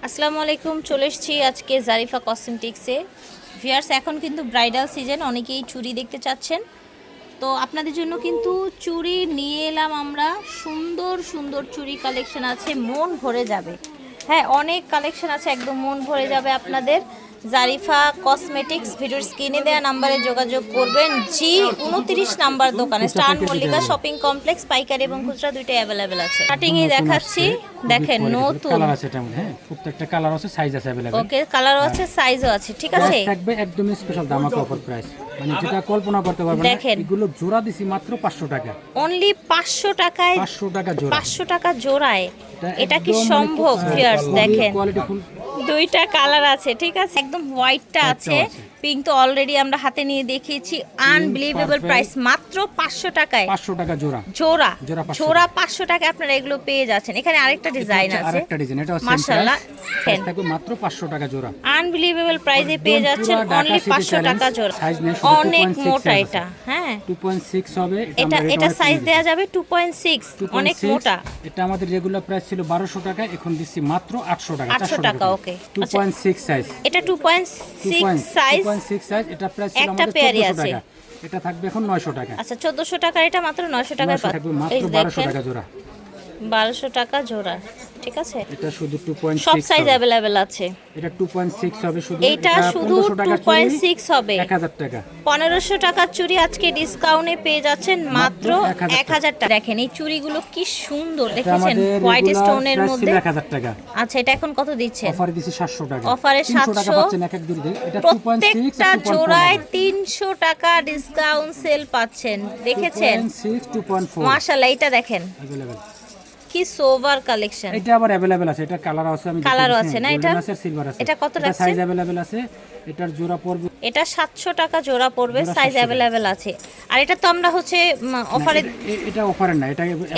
আসসালামু আলাইকুম, চলে এসেছি আজকে জারিফা কসমেটিক্সে। ভিউয়ার্স, এখন কিন্তু ব্রাইডাল সিজন, অনেকেই চুড়ি দেখতে চাচ্ছেন, তো আপনাদের জন্য কিন্তু চুড়ি নিয়ে এলাম আমরা। সুন্দর সুন্দর চুড়ি কালেকশন আছে, মন ভরে যাবে। হ্যাঁ, অনেক কালেকশন আছে, একদম মন ভরে যাবে আপনাদের। জারিফা কসমেটিক্স, ভিডিওর স্ক্রিনে দেওয়া নাম্বারে যোগাযোগ করবেন। G29 নাম্বার দোকানে, স্টার মল্লিকা শপিং কমপ্লেক্স, পাইকারি এবং খুচরা দুইটাই অ্যাভেলেবেল আছে। স্টার্টিংয়ে দেখাচ্ছি, দেখেন নতুন কালার আছে এটা মধ্যে। হ্যাঁ, প্রত্যেকটা কালার আছে, সাইজ আছে अवेलेबल। ওকে, কালারও আছে, সাইজও আছে, ঠিক আছে। থাকবে একদম স্পেশাল ধামাকা অফার প্রাইস, মানে যেটা কল্পনা করতে পারবেন না। এগুলো জোড়া দিছি মাত্র 500 টাকা, অনলি 500 টাকায়। 500 টাকা জোড়া, 500 টাকা জোড়ায়। এটা কি সম্ভব ভিউয়ার্স? দেখেন কোয়ালিটি ফুল, দুইটা কালার আছে, ঠিক আছে। একদম হোয়াইটটা আছে, পিঙ্ক তো অলরেডি আমরা হাতে নিয়ে দেখিয়েছি। আনবিলিভেবল প্রাইস, মাত্র 500 টাকায়। 500 টাকা জোড়া, জোড়া জোড়া 500 টাকায় আপনারা এগুলো পেয়ে যাচ্ছেন। এখানে আরেকটা ডিজাইন আছে, আরেকটা ডিজাইন, এটা মাশাআল্লাহ, থাকবে মাত্র 500 টাকা জোড়া। আনবিলিভেবল প্রাইসে পেয়ে যাচ্ছেন, অনলি 500 টাকা জোড়া। অনেক মোটা এটা, হ্যাঁ 2.6 হবে এটা সাইজ দেয়া যাবে 2.6, অনেক মোটা। এটা আমাদের রেগুলার প্রাইস ছিল 1200 টাকা, এখন দিচ্ছি মাত্র 800 টাকা। 800 টাকা, ওকে। 2.6 সাইজ, এটা 2.6 সাইজ, 2.6 সাইজ। এটা প্রাইস ছিল একটা আমাদের পেয়ারই 1400 আছে। টাকা, এটা থাকবে এখন 900 টাকা। আচ্ছা, 1400 টাকা, এটা মাত্র 900 টাকায় থাকবে পাচ্ছেন। মাত্র 1200 টাকা জোড়া, 1200 টাকা জোড়া, ঠিক আছে। এটা শুধু 2.6, সব সাইজ अवेलेबल আছে। এটা 2.6 হবে শুধু, এটা শুধু 2.6 হবে। 1000 টাকা, 1500 টাকার চুড়ি আজকে ডিসকাউন্টে পেয়ে যাচ্ছেন মাত্র 1000 টাকা। দেখেন এই চুড়িগুলো কি সুন্দর, দেখেছেন, হোয়াইট স্টোনের মধ্যে। 1000 টাকা। আচ্ছা, এটা এখন কত দিচ্ছেন? অফারে দিছি 700 টাকা, অফারে 300 টাকা 700 পাচ্ছেন এক এক জুড়িতে। এটা 2.6 প্রত্যেকটা জোড়ায় 300 টাকা ডিসকাউন্ট সেল পাচ্ছেন, দেখেছেন। 2.4 মাশাআল্লাহ, এটা দেখেন अवेलेबल, কি সোভার কালেকশন। এটা আবার अवेलेबल আছে, এটা কালার আছে, আমি কালারও আছে না এটা? সিলভার আছে। এটা কত রাখছেন? সাইজ अवेलेबल আছে, এটার জোড়া পড়বে, এটা 700 টাকা জোড়া পড়বে, সাইজ अवेलेबल আছে। আর এটা তো আমরা হচ্ছে অফারে, এটা অফারের না,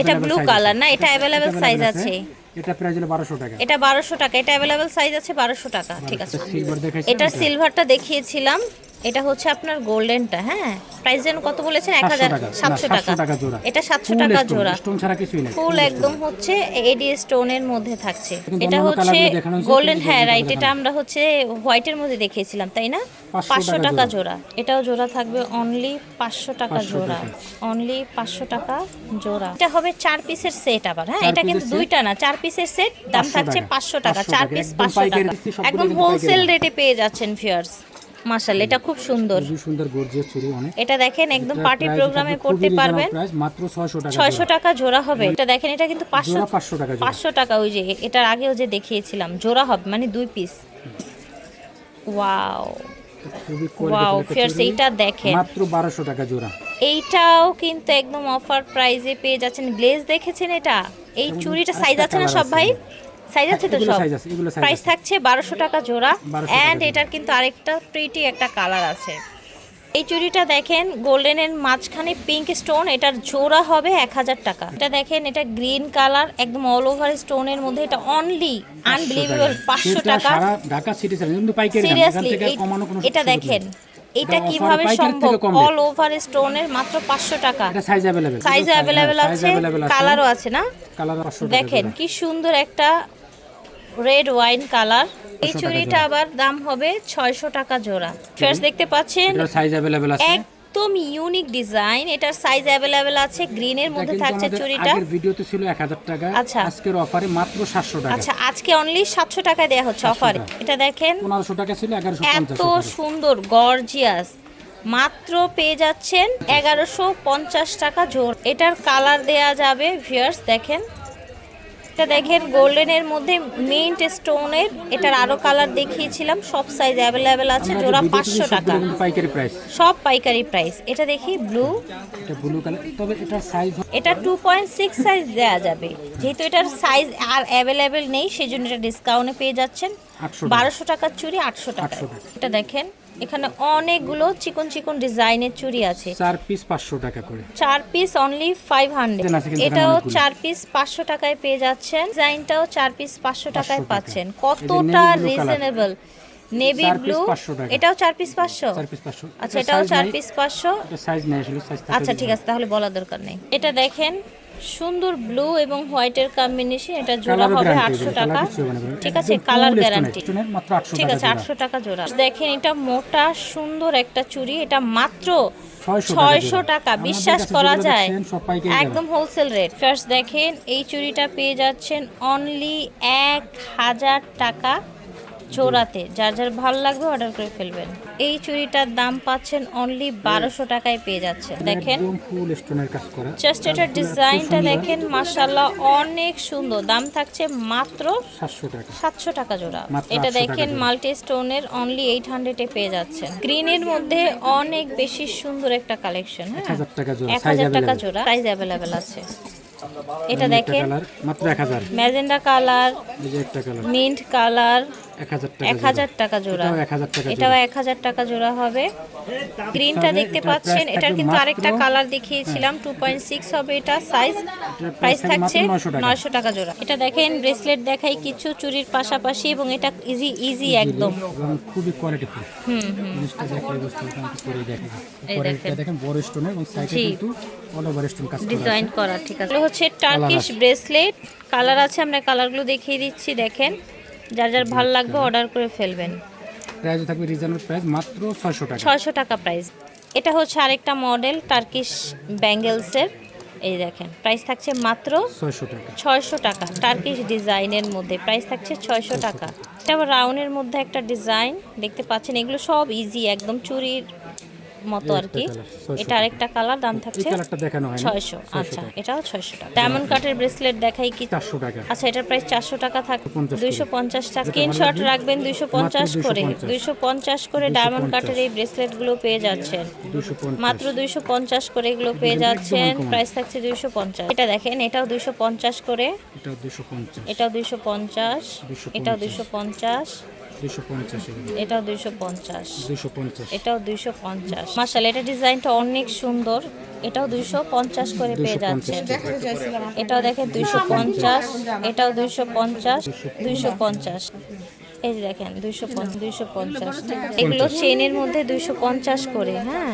এটা ব্লু কালার না, এটা अवेलेबल সাইজ আছে। এটা প্রাইস হলো 1200 টাকা, এটা 1200 টাকা, এটা अवेलेबल সাইজ আছে 1200 টাকা, ঠিক আছে। সিলভার দেখাইছি, এটা সিলভারটা দেখিয়েছিলাম, এটা হচ্ছে আপনার গোল্ডেনটা। হ্যাঁ, প্রাইস যেন কত বলেছেন? 1700 টাকা জোড়া। এটা 700 টাকা জোড়া, স্টোন ছাড়া কিছুই না, ফুল একদম হচ্ছে এডি স্টোনের মধ্যে থাকছে। এটা হচ্ছে গোল্ডেন, হ্যাঁ রাইট, এটা আমরা হচ্ছে হোয়াইটের মধ্যে দেখিয়েছিলাম, তাই না? 500 টাকা জোড়া। এটাও জোড়া থাকবে অনলি 500 টাকা জোড়া, অনলি 500 টাকা জোড়া। এটা হবে 4 পিসের সেট আবার। হ্যাঁ, এটা কিন্তু দুইটা না, 4 পিসের সেট, দাম থাকছে 500 টাকা। 4 পিস 500 টাকা, একদম হোলসেল রেটে পেয়ে যাচ্ছেন ভিউয়ার্স। মাশাআল্লাহ, এটা খুব সুন্দর, খুব সুন্দর গর্জিয়াস চুড়ি অনেক। এটা দেখেন, একদম পার্টি প্রোগ্রামে পড়তে পারবেন। প্রাইস মাত্র 600 টাকা, 600 টাকা জোড়া হবে। এটা দেখেন, এটা কিন্তু 500 টাকা, 500 টাকা। ওই যে এটার আগেও যে দেখিয়েছিলাম, জোড়া হবে মানে 2 পিস। ওয়াও ওয়াও ফিয়ার্স, এইটা দেখেন, মাত্র 1200 টাকা জোড়া। এইটাও কিন্তু একদম অফার প্রাইসে পেয়ে যাচ্ছেন। গ্লেজ দেখেছেন এটা? এই চুড়িটা সাইজ আছে না সব ভাই? সাইজ আছে তো সব? প্রাইস থাকছে 1200 টাকা জোড়া। এন্ড এটার কিন্তু আরেকটা প্রিটি একটা কালার আছে। এই চুড়িটা দেখেন, গোল্ডেনের মাঝখানে পিঙ্ক স্টোন, এটার জোড়া হবে 1000 টাকা। এটা দেখেন, এটা গ্রিন কালার, একদম অল ওভার স্টোনের মধ্যে, এটা অনলি আনবিলিভেবল 500 টাকা। ঢাকা সিটি সেন্টার কিন্তু পাইকারি দাম, এখান থেকে কমানো কোনো। এটা দেখেন, এটা কিভাবে সম্ভব? অল ওভার স্টোনের মাত্র 500 টাকা। এটা সাইজ अवेलेबल, সাইজ अवेलेबल আছে, কালারও আছে না? কালার 500 টাকা। দেখেন কি সুন্দর একটা রেড ওয়াইন কালার। এই চুড়িটা আবার দাম হবে 600 টাকা জোড়া। ফার্স্ট দেখতে পাচ্ছেন, এটা সাইজ अवेलेबल আছে, একদম ইউনিক ডিজাইন। এটার সাইজ अवेलेबल আছে, গ্রিনের মধ্যে থাকছে চুড়িটা। আগের ভিডিওতে ছিল 1000 টাকা, আজকের অফারে মাত্র 700 টাকা। আচ্ছা, আজকে অনলি 700 টাকা দেয়া হচ্ছে অফারে। এটা দেখেন, 1500 টাকা ছিল, 1150 এত সুন্দর গর্জিয়াস, মাত্র পেয়ে যাচ্ছেন 1150 টাকা জোড়া। এটার কালার দেয়া যাবে ভিউয়ার্স, দেখেন এটা দেখেন, গোল্ডেনের মধ্যে মিন্ট স্টোনের, এটার আরো কালার দেখিয়েছিলাম। সব সাইজ अवेलेबल আছে, জোড়া 500 টাকা, পাইকারি প্রাইস, সব পাইকারি প্রাইস। এটা দেখি ব্লু, এটা ব্লু কালার, তবে এটার সাইজ, এটা 2.6 সাইজ দেয়া যাবে। যেহেতু এটার সাইজ আর अवेलेबल নেই, সেজন্য এটা ডিসকাউন্টে পেয়ে যাচ্ছেন 1200 টাকার চুড়ি 800 টাকা। এটা দেখেন, এখানে অনেকগুলো চিকন চিকন ডিজাইনের চুড়ি আছে। 4 পিস 500 টাকা করে, 4 পিস অনলি 500। এটাও 4 পিস 500 টাকায় পেয়ে যাচ্ছেন। ডিজাইনটাও 4 পিস 500 টাকায় পাচ্ছেন। কতটা রিজনেবল। নেভি ব্লু, এটাও 4 পিস 500। আচ্ছা, এটাও 4 পিস 500। এটা সাইজ নেই আসলে, সাইজ থাকে। আচ্ছা ঠিক আছে, তাহলে বলা দরকার নেই। এটা দেখেন, সুন্দর ব্লু এবং হোয়াইটের কম্বিনেশন, এটা জোড়া কালারও হবে guarantee 800 টাকা। কিছু হবে না। ঠিক আছে, একদম কালার full গ্যারান্টি। stone এর মাত্র 800 ঠিক টাকা আছে, জোড়া। 800 টাকা জোড়া। দেখেন এটা মোটা সুন্দর একটা চুড়ি, এটা মাত্র 600 টাকা। আমাদের বিশ্বাস কাছে করা যেগুলো যায়, দেখছেন সব পাইকারি দাম। একদম হোলসেল রেট। ফার্স্ট দেখেন এই চুড়িটা পেয়ে যাচ্ছেন অনলি 1000 টাকা জোড়াতে। যার যার ভালো লাগবে অর্ডার করে ফেলবেন। এই চুড়িটার দাম পাচ্ছেন অনলি 1200 টাকায় পেয়ে যাচ্ছেন। দেখেন একদম ফুল স্টোনের কাজ করা। জাস্ট এটার ডিজাইনটা দেখেন, মাশাআল্লাহ অনেক সুন্দর। দাম থাকছে মাত্র 700 টাকা। 700 টাকা জোড়া। মাত্র এটা 800 দেখেন টাকা জোড়া। মাল্টি স্টোনের অনলি 800 এ পেয়ে যাচ্ছেন। গ্রিনের মধ্যে অনেক বেশি সুন্দর একটা কালেকশন। হ্যাঁ, 1000 টাকা জোড়া, 1000 টাকা size জোড়া, সাইজ অ্যাভেলেবেল আছে। এটা একটা দেখেন কালার মাত্র 1000। ম্যাজেন্ডা কালার, এই যে একটা কালার মিন্ট কালার, 1000 টাকা। 1000 টাকা জোড়া। এটাও 1000 টাকা এটাও জোড়া। 1000 টাকা জোড়া হবে। গ্রিনটা দেখতে এটার পাচ্ছেন, price এটার থাকবে কিন্তু মাত্র- আরেকটা কালার দেখিয়েছিলাম, 2.6 হবে এটা সাইজ। এটার প্রাইস থাকবে মাত্র থাকছে 900 টাকা। 900 টাকা জোড়া। এটা দেখেন ব্রেসলেট দেখাই কিছু চুরির পাশাপাশি, এবং এটা ইজি একদম। এবং খুবই কোয়ালিটিফুল। জিনিসটা দেখলে বুঝতে পারবেন, একটু করে দেখেন। এই পরে দেখেন। এটা দেখেন বড় স্টোনের এবং সাইডে জি। কিন্তু অল ওভার স্টোন কাজ করা ডিজাইন আছে। করা। ঠিক আছে, এগুলো হচ্ছে টার্কিশ আছে। ব্রেসলেট। কালার আছে, আমরা কালারগুলো দেখিয়ে দিচ্ছি। দেখেন যার যার ভালো লাগবে অর্ডার করে ফেলবেন। প্রাইস থাকবে রিজনেবল প্রাইস মাত্র 600 টাকা। 600 টাকা প্রাইস। এটা হচ্ছে আরেকটা মডেল টার্কিশ ব্যাঙ্গেলসের। এই দেখেন প্রাইস থাকছে মাত্র 600 টাকা। 600 টাকা। টার্কিশ ডিজাইনের মধ্যে প্রাইস থাকছে 600 টাকা। এটা আবার রাউন্ডের মধ্যে একটা ডিজাইন দেখতে পাচ্ছেন। এগুলো সব ইজি একদম চুরির মতো আর কি। এই একটা colour, 600 এটা আরেকটা কালার, দাম এই থাকছে কালারটা দেখানো হয় না। 600। আচ্ছা, এটাও 600 টাকা। ডায়মন্ড কাটের ব্রেসলেট দেখাই কি। 400 টাকা। আচ্ছা, এটার প্রাইস 400 টাকা থাকে। 250 250 টাকা। যেটা স্ক্রিনশট ভালো রাখবেন, 250 মাত্র করে। 250 250 করে ডায়মন্ড কাটের এই ব্রেসলেটগুলো পেয়ে যাচ্ছেন 250 মাত্র 250 করে। এগুলো পেয়ে একদম যাচ্ছেন, uncommon। প্রাইস থাকছে 250। এটা দেখেন, এটাও 250 করে। এটাও 250। এটাও 250, 250 এটাও 250, 250 এটাও 250, 250 এটাও 250। মাশাআল্লাহ, এটা ডিজাইনটা অনেক সুন্দর। এটাও 250 করে পেয়ে 250 যাচ্ছেন। এটাও দেখেন 250, এটাও 250, 250। এই যে দেখেন 250। এগুলো চেনের মধ্যে 250 করে। হ্যাঁ,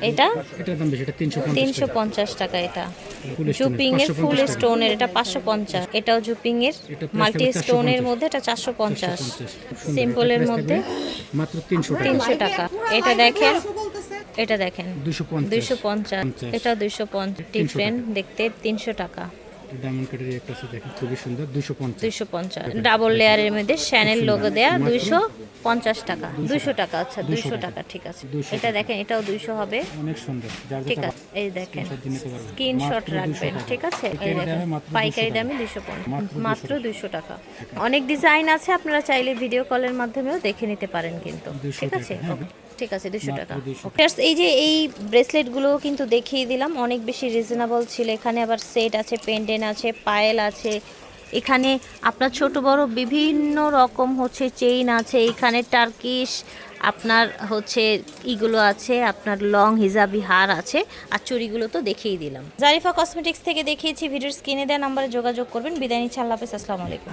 এটা এটার দাম বেশি, এটা 350 টাকা। 350 টাকা। এটা ফুল জুপিং এর, ফুল স্টোনের, এটা 550। এটাও জুপিং এর এটা price মাল্টি থাকবে স্টোনের 450 মধ্যে, এটা 450। 450 সিম্পলের এটা price মধ্যে থাকবে মাত্র 300 টাকা। 300 টাকা। এটা দেখেন, এটা দেখেন 250 250, এটা 250। ডিফারেন্ট দেখতে। 300 টাকা। ডায়মন্ড কাটের একটা আছে দেখেন, খুবই সুন্দর। 250 250 ডাবল লেয়ারের মধ্যে শ্যানেল লোগো দেয়া। 250 টাকা। 200 টাকা। আচ্ছা, 200 টাকা। ঠিক আছে, 200 এটা দেখেন, এটাও 200 হবে। অনেক সুন্দর। যার ঠিক যেটা আছে, এই দেখেন screenshot দিয়ে নিতে পারবেন। স্ক্রিনশট মাত্র 200 রাখবেন। টাকা। ঠিক আছে, এই পাইকারি দেখেন দামে মাত্র 200 পাইকারি টাকা। দামে 250, মাত্র মাত্র 200 টাকা। অনেক ডিজাইন আছে, আপনারা চাইলে ভিডিও কলের মাধ্যমেও দেখে নিতে পারেন কিন্তু। 200 ঠিক আছে, টাকা, হ্যাঁ। ঠিক আছে, 200 মাত্র টাকা। 200 First, এই যে এই ব্রেসলেটগুলো কিন্তু দেখিয়ে দিলাম, অনেক বেশি রিজনেবল ছিল। এখানে আবার সেট আছে, পেন্ডেন্ট আছে, পায়েল আছে। এখানে আপনার ছোট বড় বিভিন্ন রকম হচ্ছে চেইন আছে। এখানে টার্কিশ আপনার হচ্ছে ইগুলো আছে, আপনার লং হিজাবি হার আছে, আর চুড়িগুলো তো দেখিয়ে দিলাম। জারিফা কসমেটিক্স থেকে দেখিয়েছি। ভিডিওর স্ক্রিনে দেওয়া নাম্বারে যোগাযোগ করবেন। বিদায় নিচ্ছি, আল্লাহ হাফেজ, আসসালামু আলাইকুম।